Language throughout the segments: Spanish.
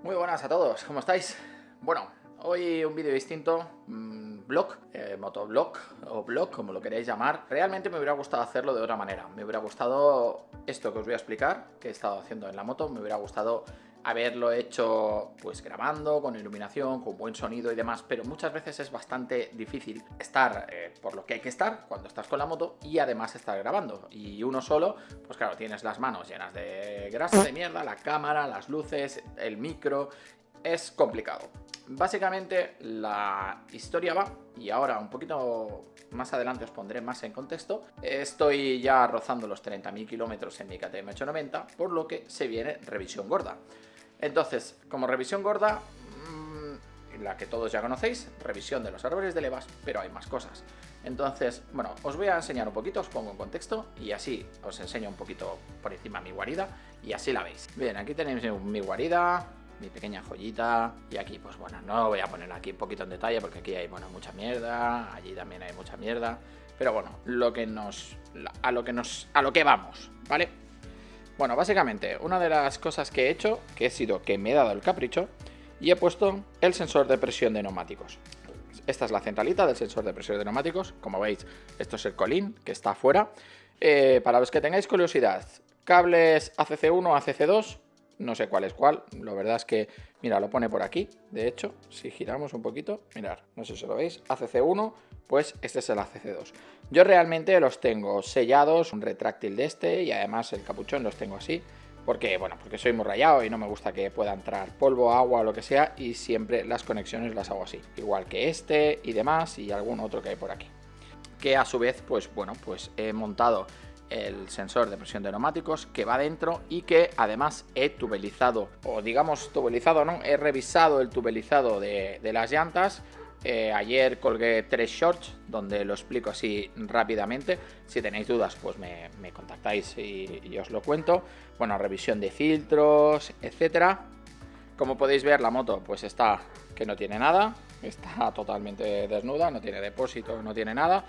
Muy buenas a todos, ¿cómo estáis? Bueno, hoy un vídeo distinto, vlog, motovlog o blog, como lo queréis llamar. Realmente me hubiera gustado hacerlo de otra manera. Me hubiera gustado esto que os voy a explicar, que he estado haciendo en la moto. Me hubiera gustado haberlo hecho pues grabando, con iluminación, con buen sonido y demás, pero muchas veces es bastante difícil estar por lo que hay que estar cuando estás con la moto y además estar grabando. Y uno solo, pues claro, tienes las manos llenas de grasa, de mierda, la cámara, las luces, el micro, es complicado. Básicamente la historia va, y ahora un poquito más adelante os pondré más en contexto. Estoy ya rozando los 30.000 kilómetros en mi KTM 890, por lo que se viene revisión gorda. Entonces, como revisión gorda, la que todos ya conocéis, revisión de los árboles de levas, pero hay más cosas. Entonces, bueno, os voy a enseñar un poquito, os pongo en contexto y así os enseño un poquito por encima mi guarida y así la veis. Bien, aquí tenéis mi guarida, mi pequeña joyita, y aquí pues bueno, no voy a poner aquí un poquito en detalle porque aquí hay bueno mucha mierda, allí también hay mucha mierda, pero bueno, a lo que vamos, ¿vale? Bueno, básicamente, una de las cosas que he hecho, que he sido que me he dado el capricho y he puesto el sensor de presión de neumáticos. Esta es la centralita del sensor de presión de neumáticos. Como veis, esto es el colín que está afuera. Para los que tengáis curiosidad, cables ACC1, ACC2, no sé cuál es cuál. La verdad es que, mira, lo pone por aquí. De hecho, si giramos un poquito, mirad, no sé si lo veis, ACC1, pues este es el ACC2. Yo realmente los tengo sellados, un retráctil de este y además el capuchón los tengo así. Porque soy muy rayado y no me gusta que pueda entrar polvo, agua o lo que sea, y siempre las conexiones las hago así, igual que este y demás y algún otro que hay por aquí. Que a su vez, pues bueno, pues he montado el sensor de presión de neumáticos que va dentro y que además he tubelizado, o digamos tubelizado, ¿no? He revisado el tubelizado de las llantas. Ayer colgué 3 shorts donde lo explico así rápidamente. Si tenéis dudas, pues me contactáis y os lo cuento. Bueno, revisión de filtros, etcétera. Como podéis ver, la moto pues está que no tiene nada, está totalmente desnuda, no tiene depósito, no tiene nada.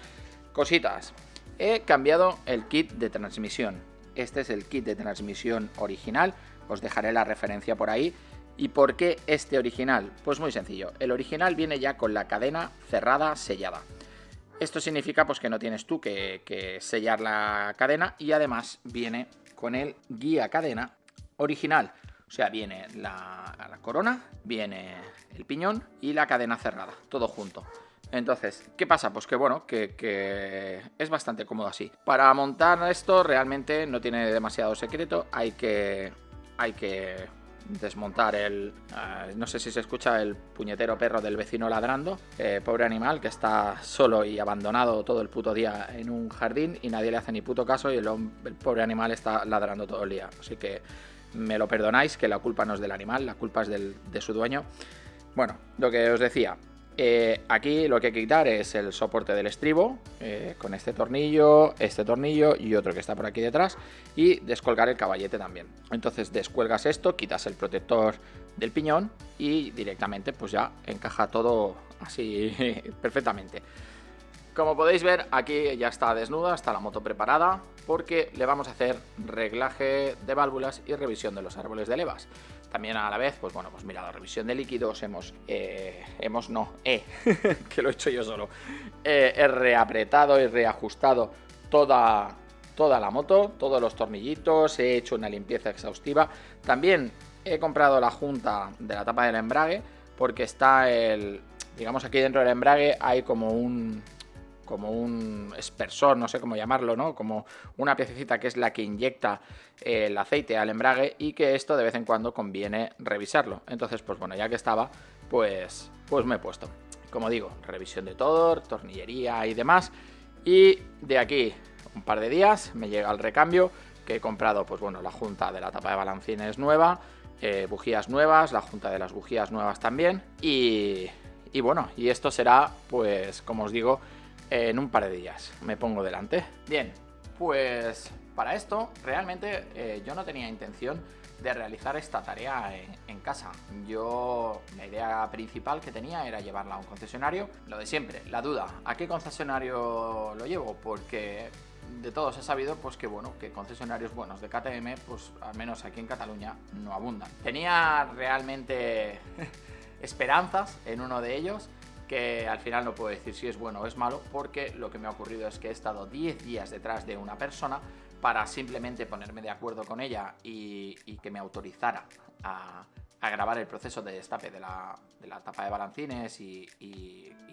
Cositas. He cambiado el kit de transmisión. Este es el kit de transmisión original. Os dejaré la referencia por ahí. ¿Y por qué este original? Pues muy sencillo, el original viene ya con la cadena cerrada, sellada. Esto significa pues que no tienes tú que sellar la cadena y además viene con el guía cadena original. O sea, viene la corona, viene el piñón y la cadena cerrada, todo junto. Entonces, ¿qué pasa? Pues que bueno, que es bastante cómodo así. Para montar esto realmente no tiene demasiado secreto, hay que desmontar no sé si se escucha el puñetero perro del vecino ladrando, pobre animal que está solo y abandonado todo el puto día en un jardín y nadie le hace ni puto caso y el pobre animal está ladrando todo el día, así que me lo perdonáis, que la culpa no es del animal, la culpa es de su dueño. Bueno, lo que os decía, aquí lo que hay que quitar es el soporte del estribo, con este tornillo y otro que está por aquí detrás, y descolgar el caballete también. Entonces descuelgas esto, quitas el protector del piñón y directamente pues ya encaja todo así perfectamente. Como podéis ver, aquí ya está desnuda, está la moto preparada, porque le vamos a hacer reglaje de válvulas y revisión de los árboles de levas. También a la vez, pues bueno, pues mira, la revisión de líquidos que lo he hecho yo solo. He reapretado y reajustado toda la moto, todos los tornillitos, he hecho una limpieza exhaustiva. También he comprado la junta de la tapa del embrague, porque está digamos aquí dentro del embrague hay como un espersor, no sé cómo llamarlo, ¿no? Como una piececita que es la que inyecta el aceite al embrague y que esto de vez en cuando conviene revisarlo. Entonces, pues bueno, ya que estaba, pues me he puesto. Como digo, revisión de todo, tornillería y demás. Y de aquí un par de días me llega el recambio, que he comprado, pues bueno, la junta de la tapa de balancines nueva, bujías nuevas, la junta de las bujías nuevas también. Y bueno, y esto será, pues como os digo, en un par de días me pongo delante. Bien, pues para esto realmente yo no tenía intención de realizar esta tarea en casa. La idea principal que tenía era llevarla a un concesionario. Lo de siempre, la duda, ¿a qué concesionario lo llevo? Porque de todos he sabido pues que bueno, que concesionarios buenos de KTM, pues al menos aquí en Cataluña no abundan. Tenía realmente esperanzas en uno de ellos, que al final no puedo decir si es bueno o es malo, porque lo que me ha ocurrido es que he estado 10 días detrás de una persona para simplemente ponerme de acuerdo con ella y que me autorizara a grabar el proceso de destape de la tapa de balancines y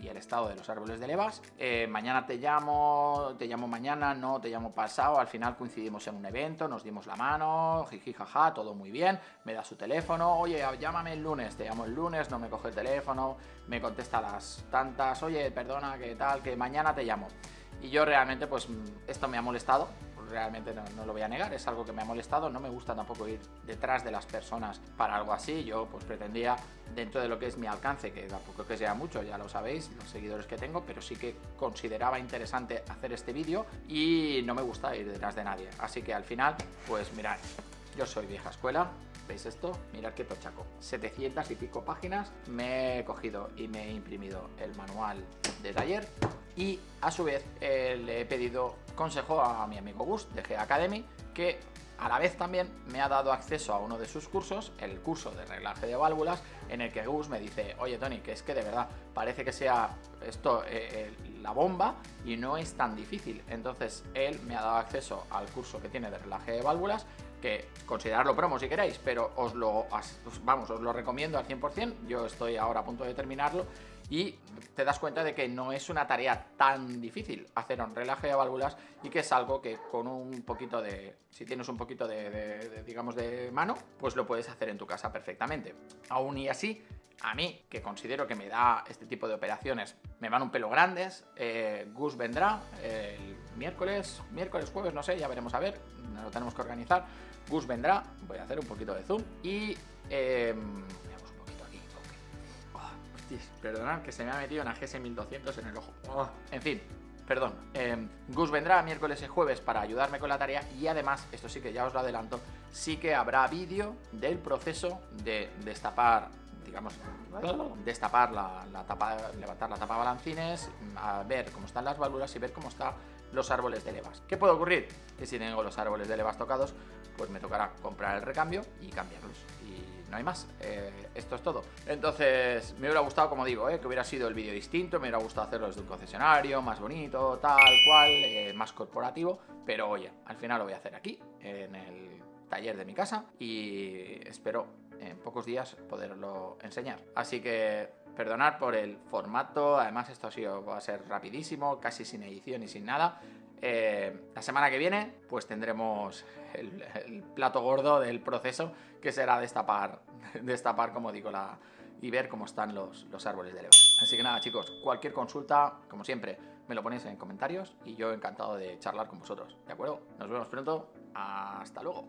el estado de los árboles de levas. Mañana te llamo mañana, no, te llamo pasado. Al final coincidimos en un evento, nos dimos la mano, jiji jaja, todo muy bien. Me da su teléfono, oye, llámame el lunes. Te llamo el lunes, no me coge el teléfono, me contesta a las tantas, oye, perdona, que tal, que mañana te llamo. Y yo realmente, pues esto me ha molestado. Realmente no lo voy a negar, es algo que me ha molestado. No me gusta tampoco ir detrás de las personas para algo así. Yo pues pretendía, dentro de lo que es mi alcance, que tampoco que sea mucho, ya lo sabéis, los seguidores que tengo, pero sí que consideraba interesante hacer este vídeo y no me gusta ir detrás de nadie. Así que al final, pues mirad, yo soy vieja escuela. ¿Veis esto? Mirad qué tochaco. 700 y pico páginas. Me he cogido y me he imprimido el manual de taller. Y a su vez le he pedido consejo a mi amigo Gus de G Academy, que a la vez también me ha dado acceso a uno de sus cursos, el curso de reglaje de válvulas, en el que Gus me dice, oye Tony, que es que de verdad parece que sea esto la bomba y no es tan difícil. Entonces él me ha dado acceso al curso que tiene de reglaje de válvulas, que considerarlo promo si queréis, pero os lo recomiendo al 100%. Yo estoy ahora a punto de terminarlo y te das cuenta de que no es una tarea tan difícil hacer un reglaje de válvulas y que es algo que con un poquito de, si tienes un poquito digamos de mano, pues lo puedes hacer en tu casa perfectamente. Aún y así, a mí, que considero que me da este tipo de operaciones, me van un pelo grandes. Gus vendrá el miércoles, jueves, no sé, ya veremos a ver, lo tenemos que organizar. Gus vendrá, voy a hacer un poquito de zoom y veamos un poquito aquí. Okay. Perdonad que se me ha metido una GS1200 en el ojo. En fin, perdón. Gus vendrá miércoles y jueves para ayudarme con la tarea y además, esto sí que ya os lo adelanto, sí que habrá vídeo del proceso de destapar, digamos, destapar la tapa, levantar la tapa de balancines, a ver cómo están las válvulas y ver cómo están los árboles de levas. ¿Qué puede ocurrir? Que si tengo los árboles de levas tocados, pues me tocará comprar el recambio y cambiarlos. Y no hay más. Esto es todo. Entonces, me hubiera gustado, como digo, que hubiera sido el vídeo distinto. Me hubiera gustado hacerlo desde un concesionario, más bonito, tal cual, más corporativo. Pero oye, al final lo voy a hacer aquí, en el taller de mi casa. Y espero en pocos días poderlo enseñar. Así que perdonad por el formato. Además, esto va a ser rapidísimo, casi sin edición y sin nada. La semana que viene pues tendremos el plato gordo del proceso, que será destapar como digo, y ver cómo están los árboles de leva. Así que nada, chicos, cualquier consulta, como siempre, me lo ponéis en comentarios y yo encantado de charlar con vosotros, ¿de acuerdo? Nos vemos pronto, hasta luego.